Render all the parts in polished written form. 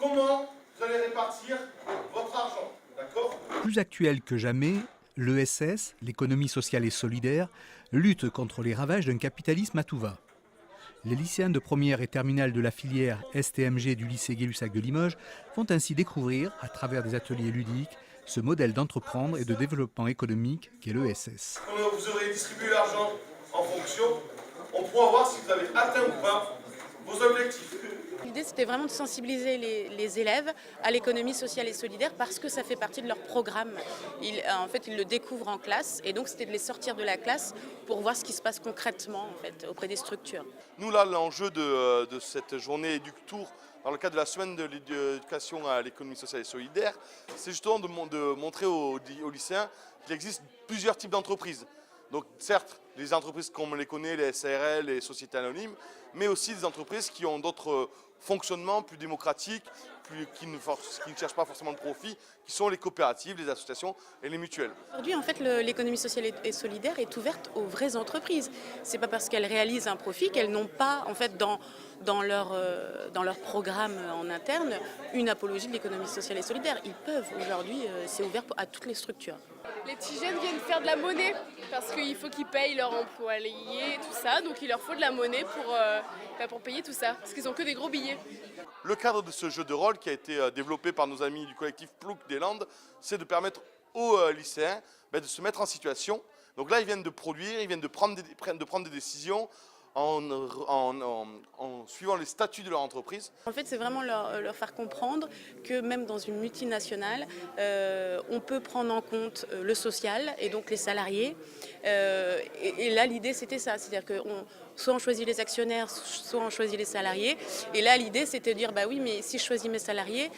comment vous allez répartir votre argent, d'accord? Plus actuel que jamais, l'ESS, l'économie sociale et solidaire, lutte contre les ravages d'un capitalisme à tout va. Les lycéens de première et terminale de la filière STMG du lycée Gay-Lussac de Limoges vont ainsi découvrir, à travers des ateliers ludiques, ce modèle d'entreprendre et de développement économique qu'est l'ESS. Quand vous aurez distribué l'argent en fonction, on pourra voir si vous avez atteint ou pas vos objectifs. L'idée, c'était vraiment de sensibiliser les élèves à l'économie sociale et solidaire parce que ça fait partie de leur programme. En fait, ils le découvrent en classe et donc c'était de les sortir de la classe pour voir ce qui se passe concrètement en fait, auprès des structures. Nous, là, l'enjeu de cette journée EducTour, dans le cadre de la semaine de l'éducation à l'économie sociale et solidaire, c'est justement de montrer aux lycéens qu'il existe plusieurs types d'entreprises. Donc certes, les entreprises comme on les connaît, les SARL, les sociétés anonymes, mais aussi des entreprises qui ont d'autres fonctionnements plus démocratiques, qui ne cherchent pas forcément de profit, qui sont les coopératives, les associations et les mutuelles. Aujourd'hui, en fait, l'économie sociale et solidaire est ouverte aux vraies entreprises. C'est pas parce qu'elles réalisent un profit qu'elles n'ont pas, en fait, dans leur programme en interne, une apologie de l'économie sociale et solidaire. Ils peuvent aujourd'hui, c'est ouvert à toutes les structures. Les petits jeunes viennent faire de la monnaie parce qu'il faut qu'ils payent leur employé et tout ça. Donc il leur faut de la monnaie pour payer tout ça. Parce qu'ils n'ont que des gros billets. Le cadre de ce jeu de rôle qui a été développé par nos amis du collectif Plouc des Landes, c'est de permettre aux lycéens de se mettre en situation. Donc là, ils viennent de produire, ils viennent de prendre des décisions en suivant les statuts de leur entreprise. En fait, c'est vraiment leur faire comprendre que même dans une multinationale, on peut prendre en compte le social et donc les salariés. Et là, l'idée, c'était ça. C'est-à-dire que soit on choisit les actionnaires, soit on choisit les salariés. Et là, l'idée, c'était de dire, bah oui, mais si je choisis mes salariés,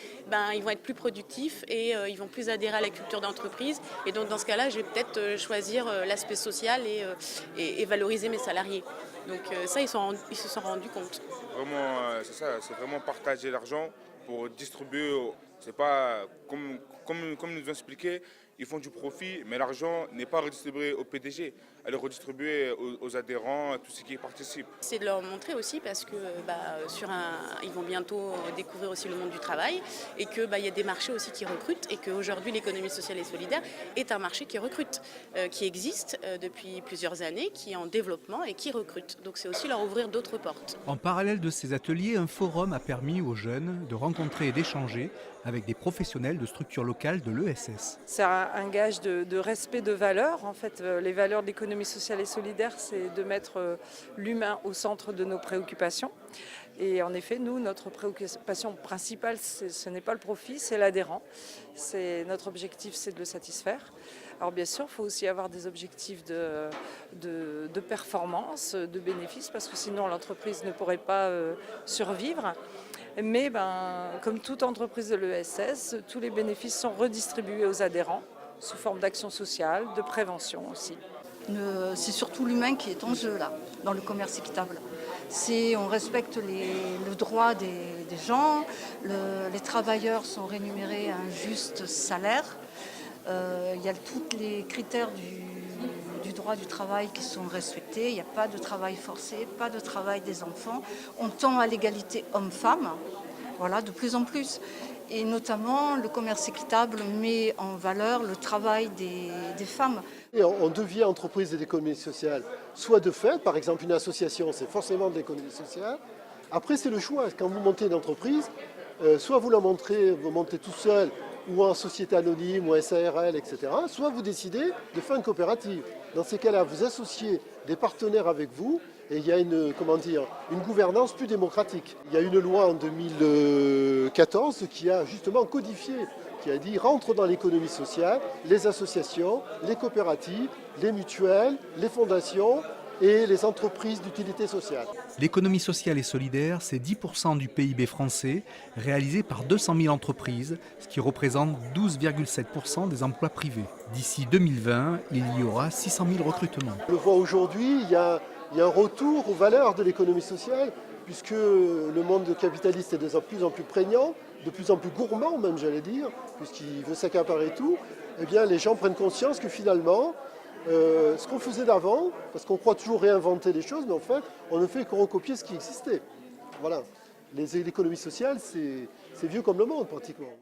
ils vont être plus productifs et ils vont plus adhérer à la culture d'entreprise. Et donc, dans ce cas-là, je vais peut-être choisir l'aspect social et valoriser mes salariés. Donc ça, ils se sont rendus compte. Vraiment, c'est ça, c'est vraiment partager l'argent pour distribuer. C'est pas comme nous ont expliqué, ils font du profit, mais l'argent n'est pas redistribué au PDG, elle est redistribuée aux adhérents, à tous ceux qui y participent. C'est de leur montrer aussi parce que ils vont bientôt découvrir aussi le monde du travail et qu'il y a des marchés aussi qui recrutent et qu'aujourd'hui l'économie sociale et solidaire est un marché qui recrute, qui existe depuis plusieurs années, qui est en développement et qui recrute. Donc c'est aussi leur ouvrir d'autres portes. En parallèle de ces ateliers, un forum a permis aux jeunes de rencontrer et d'échanger avec des professionnels de structures locales de l'ESS. C'est un gage de respect de valeurs. En fait, les valeurs de l'économie sociale et solidaire, c'est de mettre l'humain au centre de nos préoccupations. Et en effet, nous, notre préoccupation principale, ce n'est pas le profit, c'est l'adhérent. Notre objectif, c'est de le satisfaire. Alors bien sûr, il faut aussi avoir des objectifs de performance, de bénéfices, parce que sinon l'entreprise ne pourrait pas survivre. Mais comme toute entreprise de l'ESS, tous les bénéfices sont redistribués aux adhérents sous forme d'action sociale, de prévention aussi. C'est surtout l'humain qui est en jeu là, dans le commerce équitable. On respecte le droit des gens, les travailleurs sont rémunérés à un juste salaire. Il y a tous les critères du droit du travail qui sont respectés. Il n'y a pas de travail forcé, pas de travail des enfants. On tend à l'égalité homme-femme, voilà, de plus en plus. Et notamment, le commerce équitable met en valeur le travail des femmes. Et on devient entreprise de l'économie sociale, soit de fait, par exemple une association, c'est forcément de l'économie sociale. Après, c'est le choix. Quand vous montez une entreprise, soit vous montez tout seul, ou en société anonyme, ou SARL, etc. Soit vous décidez de faire une coopérative. Dans ces cas-là, vous associez des partenaires avec vous et il y a une gouvernance plus démocratique. Il y a une loi en 2014 qui a justement codifié, qui a dit rentre dans l'économie sociale les associations, les coopératives, les mutuelles, les fondations et les entreprises d'utilité sociale. L'économie sociale et solidaire, c'est 10% du PIB français, réalisé par 200 000 entreprises, ce qui représente 12,7% des emplois privés. D'ici 2020, il y aura 600 000 recrutements. On le voit aujourd'hui, il y a un retour aux valeurs de l'économie sociale, puisque le monde capitaliste est de plus en plus prégnant, de plus en plus gourmand même, j'allais dire, puisqu'il veut s'accaparer tout. Eh bien, les gens prennent conscience que finalement, ce qu'on faisait d'avant, parce qu'on croit toujours réinventer les choses, mais en fait, on ne fait que recopier ce qui existait. Voilà. L'économie sociale, c'est vieux comme le monde pratiquement.